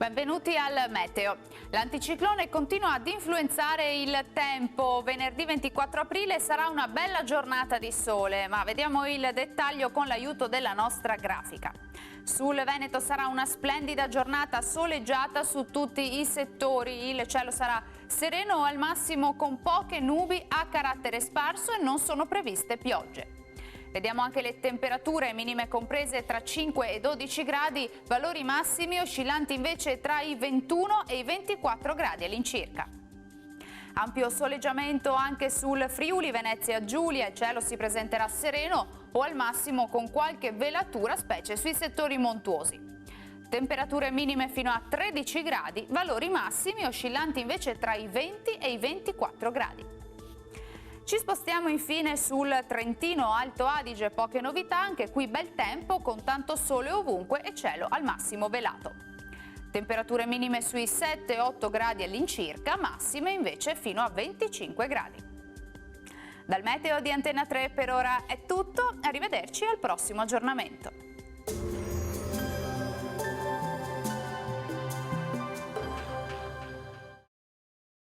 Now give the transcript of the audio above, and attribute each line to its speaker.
Speaker 1: Benvenuti al Meteo. L'anticiclone continua ad influenzare il tempo. Venerdì 24 aprile sarà una bella giornata di sole, ma vediamo il dettaglio con l'aiuto della nostra grafica. Sul Veneto sarà una splendida giornata soleggiata su tutti i settori. Il cielo sarà sereno al massimo con poche nubi a carattere sparso e non sono previste piogge. Vediamo anche le temperature minime comprese tra 5 e 12 gradi, valori massimi oscillanti invece tra i 21 e i 24 gradi all'incirca. Ampio soleggiamento anche sul Friuli Venezia Giulia, il cielo si presenterà sereno o al massimo con qualche velatura, specie sui settori montuosi. Temperature minime fino a 13 gradi, valori massimi oscillanti invece tra i 20 e i 24 gradi. Ci spostiamo infine sul Trentino Alto Adige, poche novità, anche qui bel tempo con tanto sole ovunque e cielo al massimo velato. Temperature minime sui 7-8 gradi all'incirca, massime invece fino a 25 gradi. Dal Meteo di Antena 3 per ora è tutto, arrivederci al prossimo aggiornamento.